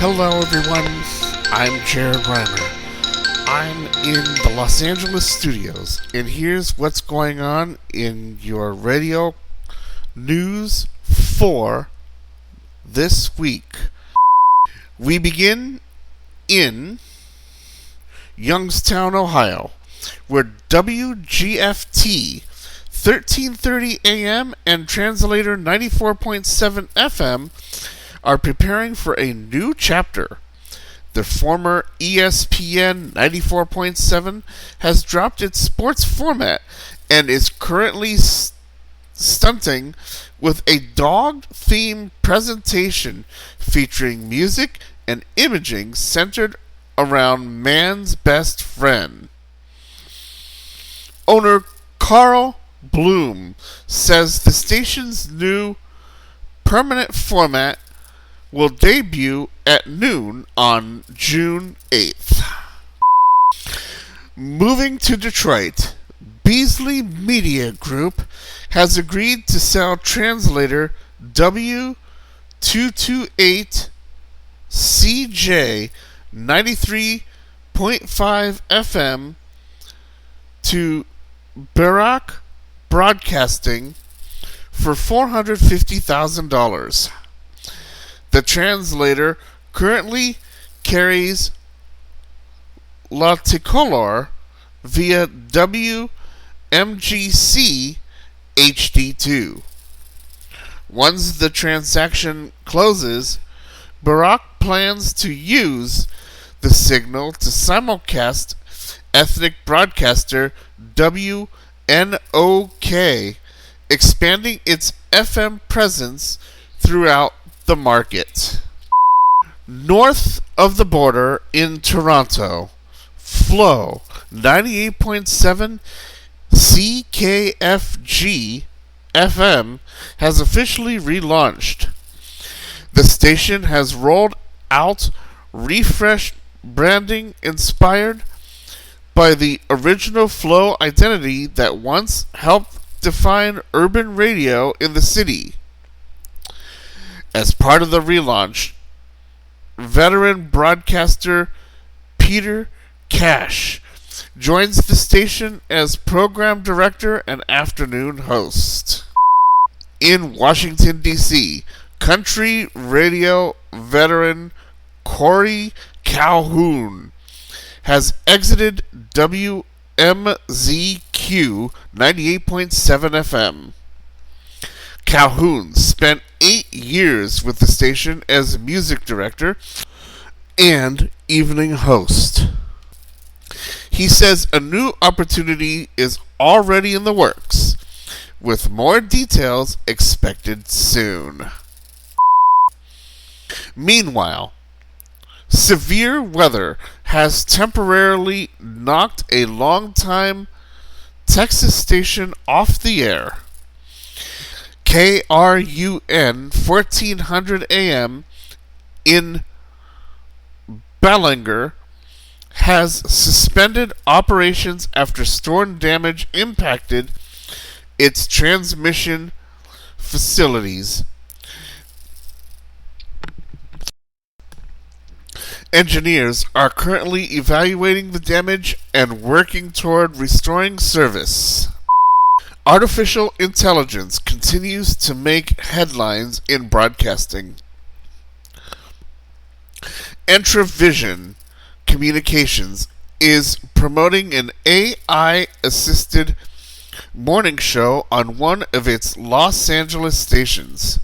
Hello everyone, I'm Jared Reimer. I'm in the Los Angeles studios, and here's what's going on in your radio news for this week. We begin in Youngstown, Ohio, where WGFT 1330 AM and translator 94.7 FM are preparing for a new chapter. The former ESPN 94.7 has dropped its sports format and is currently stunting with a dog-themed presentation featuring music and imaging centered around man's best friend. Owner Carl Bloom says the station's new permanent format will debut at noon on June 8th. Moving to Detroit, Beasley Media Group has agreed to sell translator W228CJ 93.5 FM to Barak Broadcasting for $450,000. The translator currently carries La Tricolor via WMGC HD2. Once the transaction closes, Barak plans to use the signal to simulcast ethnic broadcaster WNOK, expanding its FM presence throughout the market. North of the border in Toronto, Flow 98.7 CKFG FM has officially relaunched. The station has rolled out refreshed branding inspired by the original Flow identity that once helped define urban radio in the city. As part of the relaunch, veteran broadcaster Peter Cash joins the station as program director and afternoon host. In Washington, D.C., country radio veteran Corey Calhoun has exited WMZQ 98.7 FM. Calhoun spent 8 years with the station as music director and evening host. He says a new opportunity is already in the works, with more details expected soon. Meanwhile, severe weather has temporarily knocked a longtime Texas station off the air. KRUN 1400 AM in Ballinger has suspended operations after storm damage impacted its transmission facilities. Engineers are currently evaluating the damage and working toward restoring service. Artificial intelligence continues to make headlines in broadcasting. Entravision Communications is promoting an AI-assisted morning show on one of its Los Angeles stations.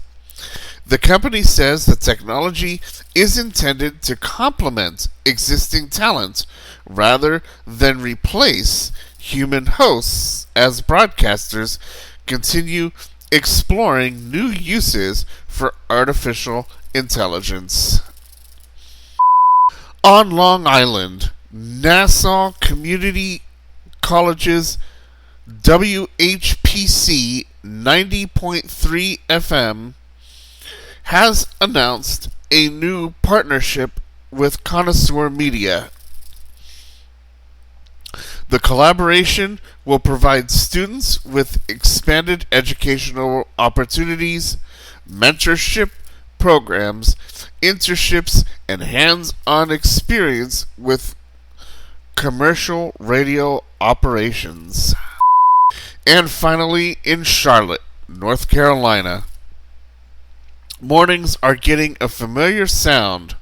The company says the technology is intended to complement existing talent rather than replace human hosts as broadcasters continue exploring new uses for artificial intelligence. On Long Island, Nassau Community College's WHPC 90.3 FM has announced a new partnership with Connoisseur Media. The collaboration will provide students with expanded educational opportunities, mentorship, programs, internships, and hands-on experience with commercial radio operations. And finally, in Charlotte, North Carolina, mornings are getting a familiar sound.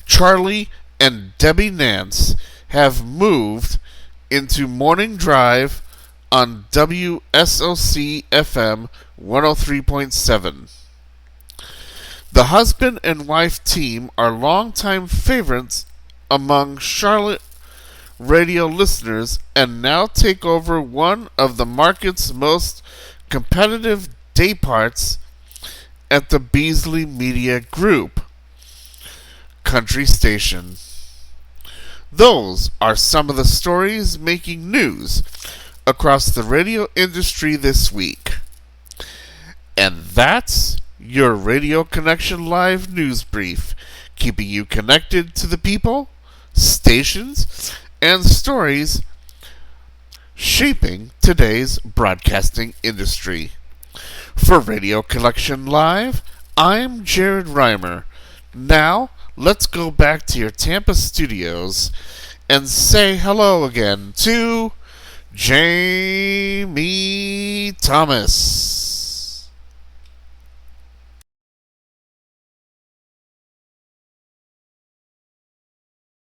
Charlie and Debbie Nance have moved into Morning Drive on WSOC FM 103.7. The husband and wife team are longtime favorites among Charlotte radio listeners and now take over one of the market's most competitive dayparts at the Beasley Media Group country station. Those are some of the stories making news across the radio industry this week. And that's your Radio Connection Live News Brief, keeping you connected to the people, stations, and stories shaping today's broadcasting industry. For Radio Connection Live, I'm Jared Reimer. Now, let's go back to your Tampa studios and say hello again to Jamie Thomas.